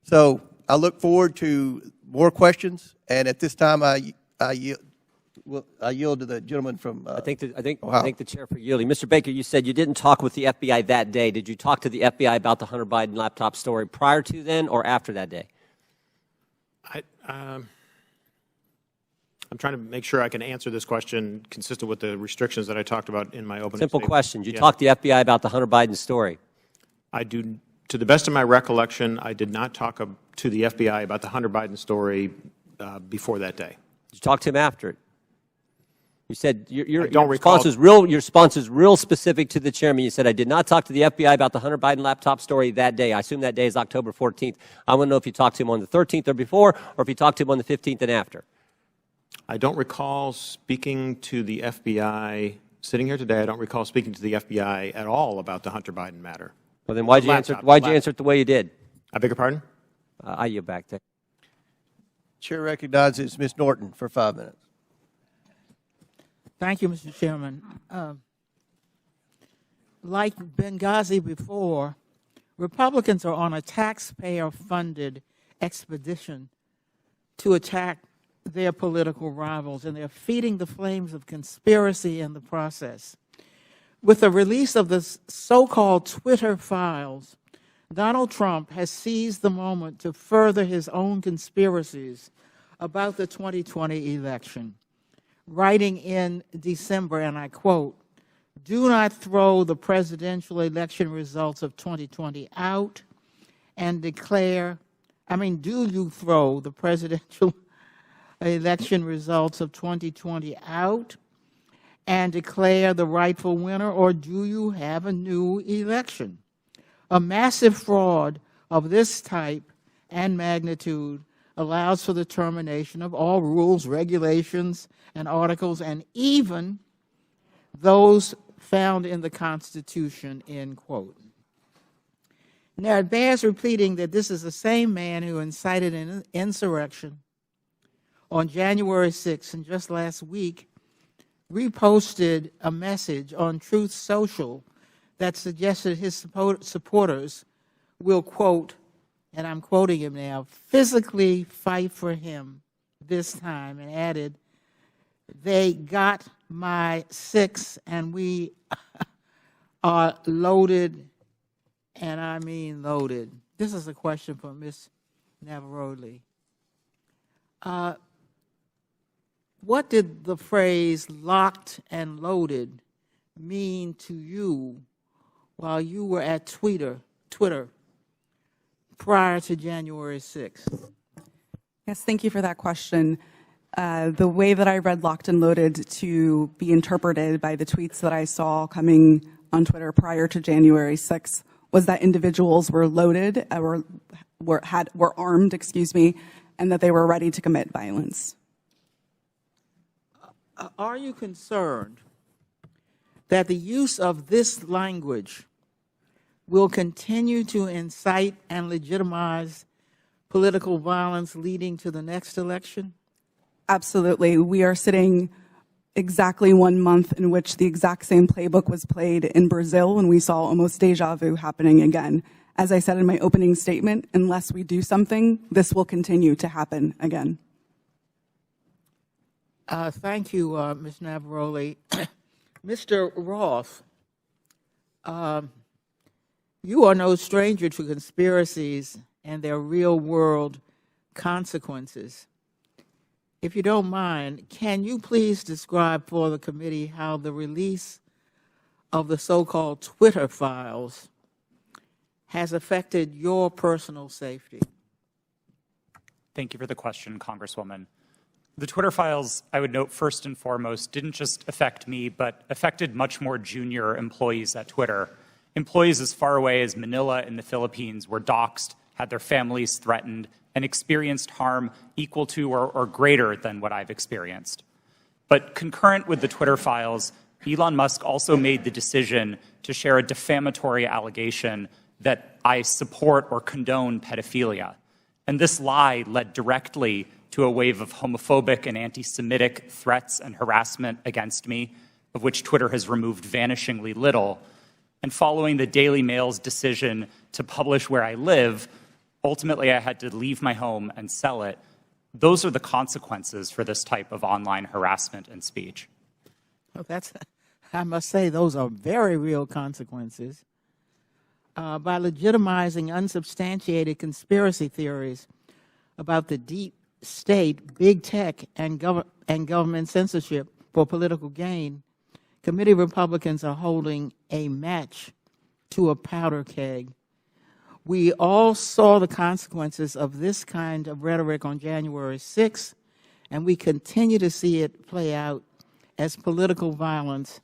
So I look forward to more questions, and at this time I yield to the gentleman from I think Ohio. I thank the chair for yielding. Mr. Baker, you said you didn't talk with the FBI that day. Did you talk to the FBI about the Hunter Biden laptop story prior to then or after that day? I'm trying to make sure I can answer this question consistent with the restrictions that I talked about in my opening Simple statement. question. Did you talk to the FBI about the Hunter Biden story? I do. To the best of my recollection, I did not talk to the FBI about the Hunter Biden story before that day. Did you talk to him after it? You said your response is real specific to the chairman. You said, I did not talk to the FBI about the Hunter Biden laptop story that day. I assume that day is October 14th. I want to know if you talked to him on the 13th or before, or if you talked to him on the 15th and after. I don't recall speaking to the FBI, sitting here today, I don't recall speaking to the FBI at all about the Hunter Biden matter. Well, then why'd you answer it the way you did? I beg your pardon? I yield back there. Chair recognizes Ms. Norton for 5 minutes. Thank you, Mr. Chairman. Like Benghazi before, Republicans are on a taxpayer-funded expedition to attack their political rivals, and they're feeding the flames of conspiracy in the process. With the release of the so-called Twitter files, Donald Trump has seized the moment to further his own conspiracies about the 2020 election, writing in December, and I quote, "Do not throw the presidential election results of 2020 out and declare, do you throw the presidential election results of 2020 out and declare the rightful winner, or do you have a new election?" A massive fraud of this type and magnitude allows for the termination of all rules, regulations, and articles, and even those found in the Constitution, end quote. Now, it bears repeating that this is the same man who incited an insurrection on January 6th, and just last week reposted a message on Truth Social that suggested his supporters will, quote, and I'm quoting him now, physically fight for him this time, and added, "They got my 6 and we are loaded, and I mean loaded." This is a question for Ms. Navarrete. What did the phrase locked and loaded mean to you while you were at Twitter prior to January 6th? Yes, thank you for that question. The way that I read locked and loaded to be interpreted by the tweets that I saw coming on Twitter prior to January 6th was that individuals were loaded, were armed, and that they were ready to commit violence. Are you concerned that the use of this language will continue to incite and legitimize political violence leading to the next election? Absolutely. We are sitting exactly 1 month in which the exact same playbook was played in Brazil when we saw almost deja vu happening again. As I said in my opening statement, unless we do something, this will continue to happen again. Thank you, Ms. Navarrete. Mr. Roth, you are no stranger to conspiracies and their real-world consequences. If you don't mind, can you please describe for the committee how the release of the so-called Twitter files has affected your personal safety? Thank you for the question, Congresswoman. The Twitter files, I would note first and foremost, didn't just affect me, but affected much more junior employees at Twitter. Employees as far away as Manila in the Philippines were doxxed, had their families threatened, and experienced harm equal to or greater than what I've experienced. But concurrent with the Twitter files, Elon Musk also made the decision to share a defamatory allegation that I support or condone pedophilia. And this lie led directly to a wave of homophobic and anti-Semitic threats and harassment against me, of which Twitter has removed vanishingly little. And following the Daily Mail's decision to publish where I live, Ultimately, I had to leave my home and sell it. Those are the consequences for this type of online harassment and speech. Well, I must say, those are very real consequences. By legitimizing unsubstantiated conspiracy theories about the deep state, big tech, and government censorship for political gain, committee Republicans are holding a match to a powder keg. We all saw the consequences of this kind of rhetoric on January 6th, and we continue to see it play out as political violence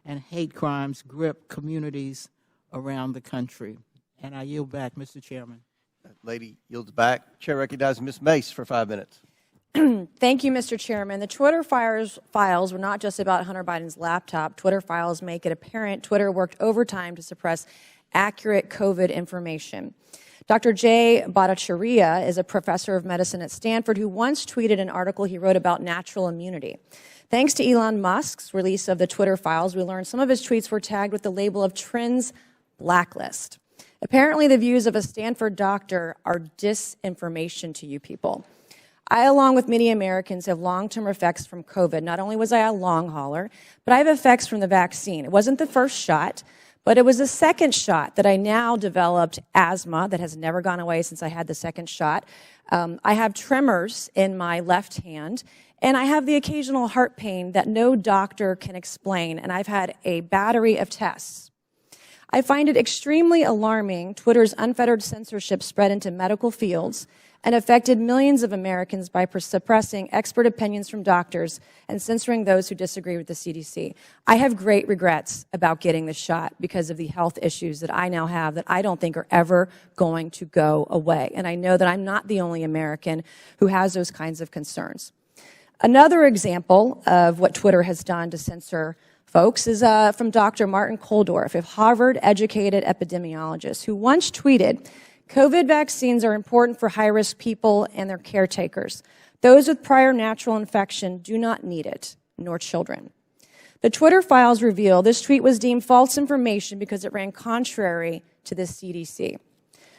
and hate crimes grip communities around the country. And I yield back, Mr. Chairman. Lady yields back. Chair recognizes Ms. Mace for 5 minutes. Thank you, Mr. Chairman. The Twitter files were not just about Hunter Biden's laptop. Twitter files make it apparent Twitter worked overtime to suppress accurate COVID information. Dr. Jay Bhattacharya is a professor of medicine at Stanford who once tweeted an article he wrote about natural immunity. Thanks to Elon Musk's release of the Twitter files, we learned some of his tweets were tagged with the label of Trends Blacklist. Apparently, the views of a Stanford doctor are disinformation to you people. I, along with many Americans, have long-term effects from COVID. Not only was I a long hauler, but I have effects from the vaccine. It wasn't the first shot, but it was the second shot that I now developed asthma that has never gone away since I had the second shot. I have tremors in my left hand, and I have the occasional heart pain that no doctor can explain, and I've had a battery of tests. I find it extremely alarming Twitter's unfettered censorship spread into medical fields and affected millions of Americans by suppressing expert opinions from doctors and censoring those who disagree with the CDC. I have great regrets about getting the shot because of the health issues that I now have that I don't think are ever going to go away. And I know that I'm not the only American who has those kinds of concerns. Another example of what Twitter has done to censor folks is from Dr. Martin Kulldorff, a Harvard-educated epidemiologist, who once tweeted, COVID vaccines are important for high-risk people and their caretakers. Those with prior natural infection do not need it, nor children. The Twitter files reveal this tweet was deemed false information because it ran contrary to the CDC.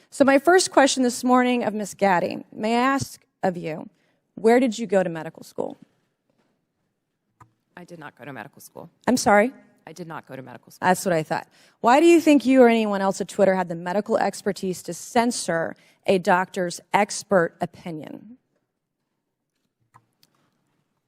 So my first question this morning of Ms. Gaddy, may I ask of you, where did you go to medical school? I did not go to medical school. I'm sorry? I did not go to medical school. That's what I thought. Why do you think you or anyone else at Twitter had the medical expertise to censor a doctor's expert opinion?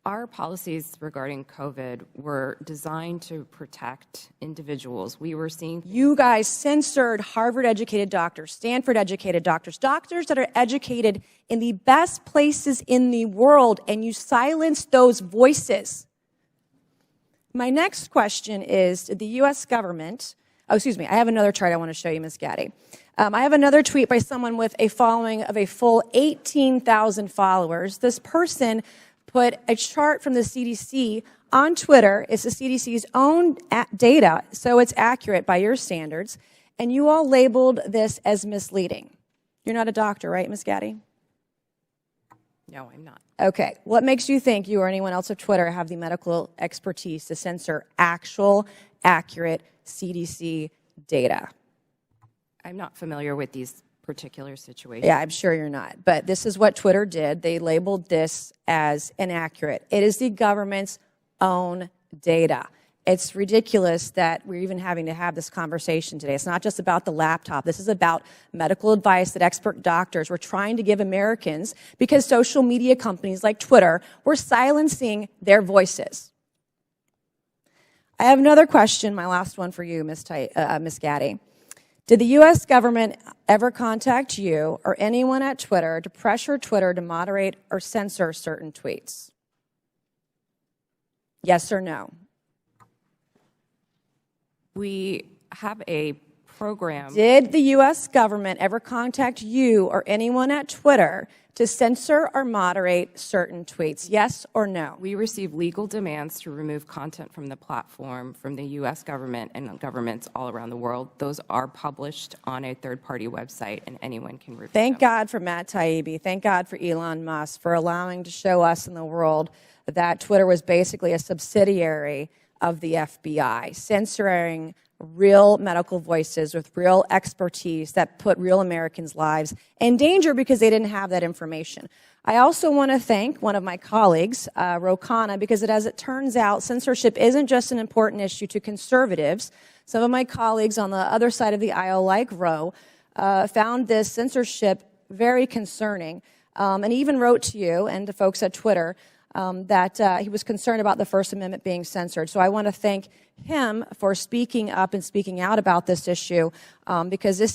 Our policies regarding COVID were designed to protect individuals. We were seeing... You guys censored Harvard-educated doctors, Stanford-educated doctors, doctors that are educated in the best places in the world, and you silenced those voices. My next question is, did the U.S. government, I have another chart I want to show you, Ms. Gaddy. I have another tweet by someone with a following of a full 18,000 followers. This person put a chart from the CDC on Twitter. It's the CDC's own data, so it's accurate by your standards. And you all labeled this as misleading. You're not a doctor, right, Ms. Gaddy? No, I'm not. Okay. What makes you think you or anyone else at Twitter have the medical expertise to censor actual, accurate CDC data? I'm not familiar with these particular situations. Yeah, I'm sure you're not. But this is what Twitter did. They labeled this as inaccurate. It is the government's own data. It's ridiculous that we're even having to have this conversation today. It's not just about the laptop. This is about medical advice that expert doctors were trying to give Americans because social media companies like Twitter were silencing their voices. I have another question, my last one for you, Ms. Gaddy. Did the U.S. government ever contact you or anyone at Twitter to pressure Twitter to moderate or censor certain tweets? Yes or no? We have a program. Did the U.S. government ever contact you or anyone at Twitter to censor or moderate certain tweets? Yes or no? We receive legal demands to remove content from the platform from the U.S. government and governments all around the world. Those are published on a third-party website, and anyone can review Thank them. God for Matt Taibbi. Thank God for Elon Musk for allowing to show us in the world that Twitter was basically a subsidiary of the FBI, censoring real medical voices with real expertise that put real Americans' lives in danger because they didn't have that information. I also want to thank one of my colleagues, Rokana, because as it turns out, censorship isn't just an important issue to conservatives. Some of my colleagues on the other side of the aisle, like Ro, found this censorship very concerning, and he even wrote to you and to folks at Twitter that he was concerned about the First Amendment being censored. So I want to thank him for speaking up and speaking out about this issue, because this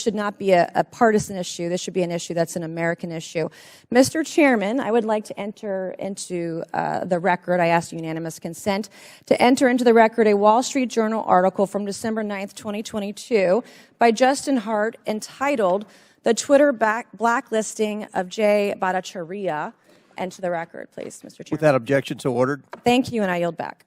should not be a partisan issue. This should be an issue that's an American issue. Mr. Chairman, I would like to enter into the record, I ask unanimous consent, to enter into the record a Wall Street Journal article from December 9th, 2022 by Justin Hart entitled "The Twitter Blacklisting of Jay Bhattacharya." Enter the record, please, Mr. Chairman. Without objection, so ordered. Thank you, and I yield back.